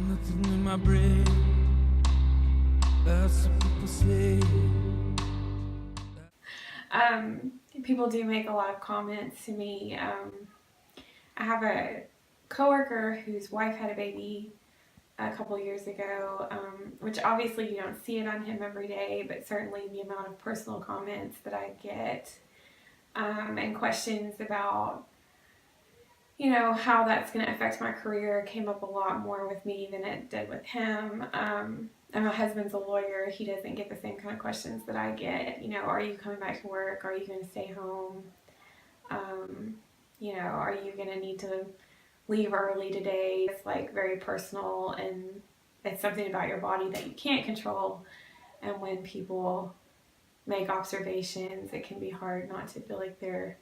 Nothing in my brain. That's what people say. People do make a lot of comments to me. I have a coworker whose wife had a baby a couple years ago, which obviously you don't see it on him every day, but certainly the amount of personal comments that I get and questions about, you know, how that's going to affect my career came up a lot more with me than it did with him. And my husband's a lawyer. He doesn't get the same kind of questions that I get. You know, are you coming back to work? Are you going to stay home? You know, are you going to need to leave early today? It's like very personal, and it's something about your body that you can't control. And when people make observations, it can be hard not to feel like they're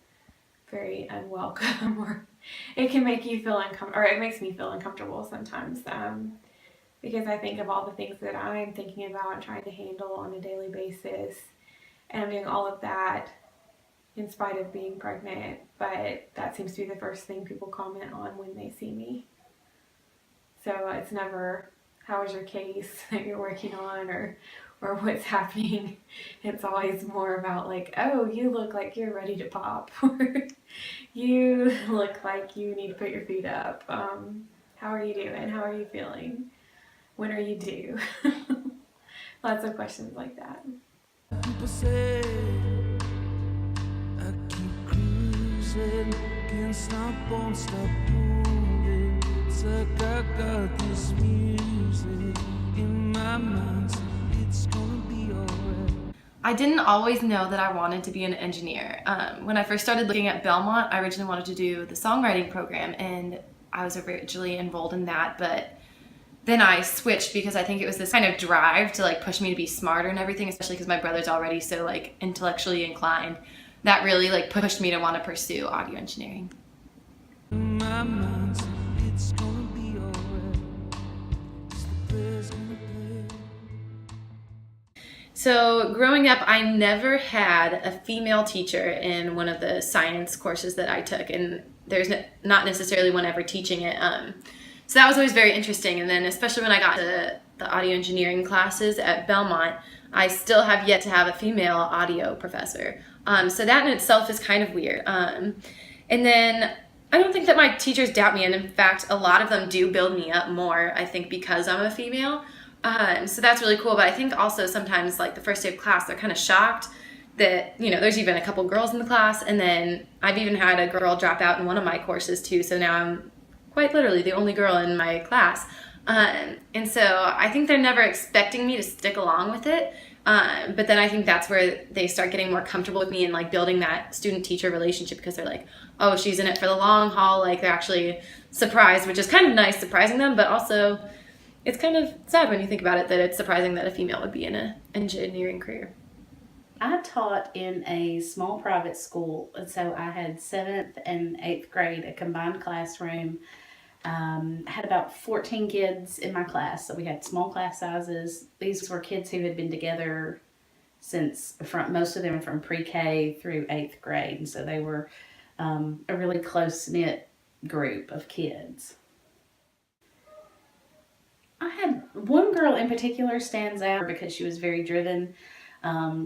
very unwelcome, or it can make you feel uncomfortable, or it makes me feel uncomfortable sometimes, because I think of all the things that I'm thinking about and trying to handle on a daily basis, and I'm doing all of that in spite of being pregnant, but that seems to be the first thing people comment on when they see me. So it's never, how is your case that you're working on, or what's happening. It's always more about like, oh, you look like you're ready to pop, or you look like you need to put your feet up. How are you doing? How are you feeling? When are you due? Lots of questions like that. People say I keep cruising, can't stop, won't stop moving. It's like I got this music in my mind, so it's gonna be alright. I didn't always know that I wanted to be an engineer. When I first started looking at Belmont, I originally wanted to do the songwriting program, and I was originally enrolled in that, but then I switched because I think it was this kind of drive to like push me to be smarter and everything, especially because my brother's already so like intellectually inclined. That really like pushed me to want to pursue audio engineering. In my mind, so it's gonna be alright. It's the players gonna play. So growing up, I never had a female teacher in one of the science courses that I took, and there's not necessarily one ever teaching it. So that was always very interesting. And then especially when I got to the audio engineering classes at Belmont, I still have yet to have a female audio professor. So that in itself is kind of weird. And then I don't think that my teachers doubt me, and in fact, a lot of them do build me up more, I think, because I'm a female. So that's really cool, but I think also sometimes, like the first day of class, they're kind of shocked that, you know, there's even a couple girls in the class, and then I've even had a girl drop out in one of my courses too, so now I'm quite literally the only girl in my class. And so I think they're never expecting me to stick along with it, but then I think that's where they start getting more comfortable with me and like building that student-teacher relationship, because they're like, oh, she's in it for the long haul, like they're actually surprised, which is kind of nice, surprising them, but also it's kind of sad when you think about it that it's surprising that a female would be in an engineering career. I taught in a small private school, and so I had 7th and 8th grade, a combined classroom. Had about 14 kids in my class, so we had small class sizes. These were kids who had been together since, most of them from pre-K through 8th grade, and so they were a really close-knit group of kids. I had one girl in particular stands out because she was very driven.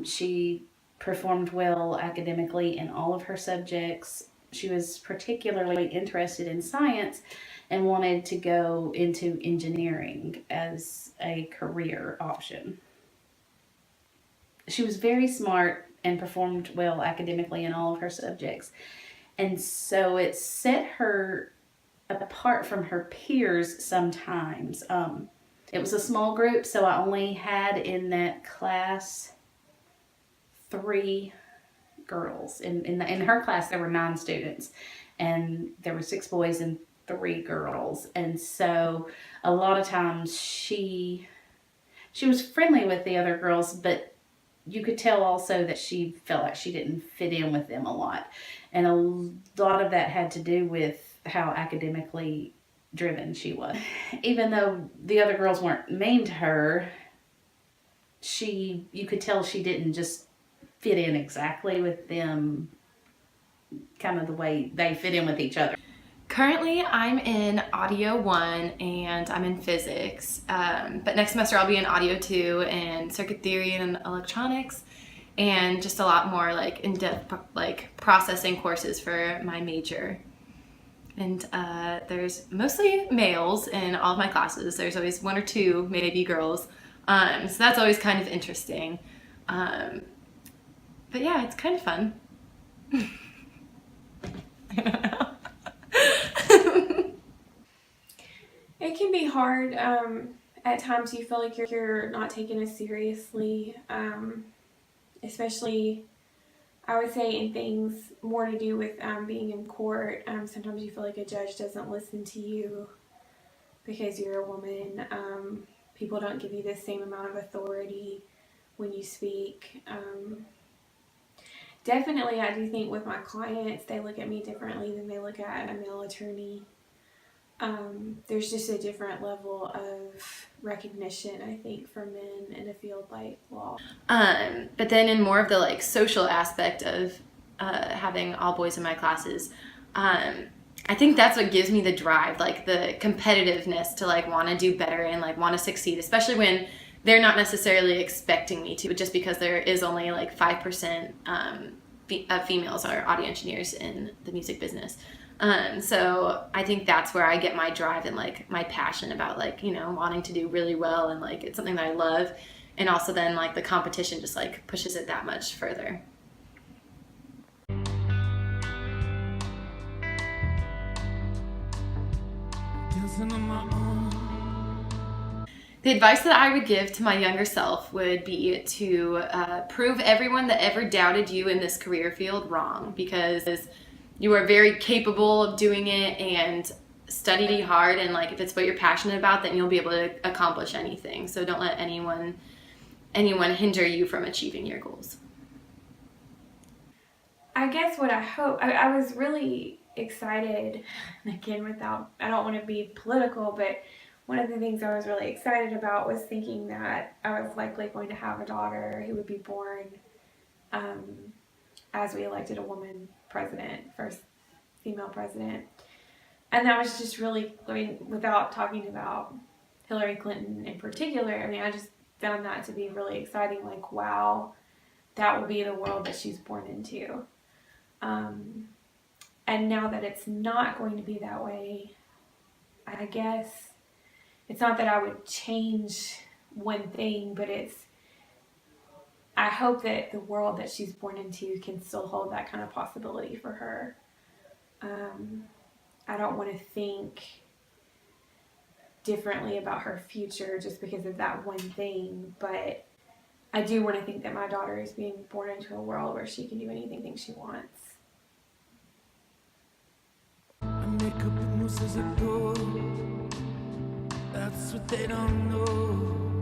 She performed well academically in all of her subjects. She was particularly interested in science and wanted to go into engineering as a career option. She was very smart and performed well academically in all of her subjects. And so it set her apart from her peers sometimes. It was a small group, so I only had in that class 3 girls. In her class, there were 9 students, and there were 6 boys and 3 girls. And so a lot of times she was friendly with the other girls, but you could tell also that she felt like she didn't fit in with them a lot. And a lot of that had to do with how academically driven she was. Even though the other girls weren't mean to her, you could tell she didn't just fit in exactly with them, kind of the way they fit in with each other. Currently, I'm in Audio 1 and I'm in Physics. But next semester I'll be in Audio 2 and Circuit Theory and Electronics, and just a lot more like in-depth like processing courses for my major. And there's mostly males in all of my classes. There's always one or two maybe girls. So that's always kind of interesting. But yeah, it's kind of fun. I don't know. It can be hard. At times you feel like you're not taken as seriously, especially I would say in things more to do with being in court. Sometimes you feel like a judge doesn't listen to you because you're a woman. People don't give you the same amount of authority when you speak. Definitely, I do think with my clients, they look at me differently than they look at a male attorney. There's just a different level of recognition, I think, for men in a field like law. But then in more of the like social aspect of having all boys in my classes, I think that's what gives me the drive, like the competitiveness to like want to do better and like want to succeed, especially when they're not necessarily expecting me to, just because there is only like 5% of females are audio engineers in the music business. So I think that's where I get my drive and like my passion about like, you know, wanting to do really well, and like it's something that I love. And also then like the competition just like pushes it that much further. Dancing on my own. The advice that I would give to my younger self would be to prove everyone that ever doubted you in this career field wrong, because you are very capable of doing it, and study hard, and like if it's what you're passionate about, then you'll be able to accomplish anything. So don't let anyone hinder you from achieving your goals. I guess what I hope, I was really excited, again, I don't want to be political, but one of the things I was really excited about was thinking that I was likely going to have a daughter who would be born as we elected a woman president, first female president. And that was just really, I mean, without talking about Hillary Clinton in particular, I mean, I just found that to be really exciting. Like, wow, that will be the world that she's born into. And now that it's not going to be that way, I guess it's not that I would change one thing, but I hope that the world that she's born into can still hold that kind of possibility for her. I don't want to think differently about her future just because of that one thing, but I do want to think that my daughter is being born into a world where she can do anything she wants. I make up the moves as I go. That's what they don't know.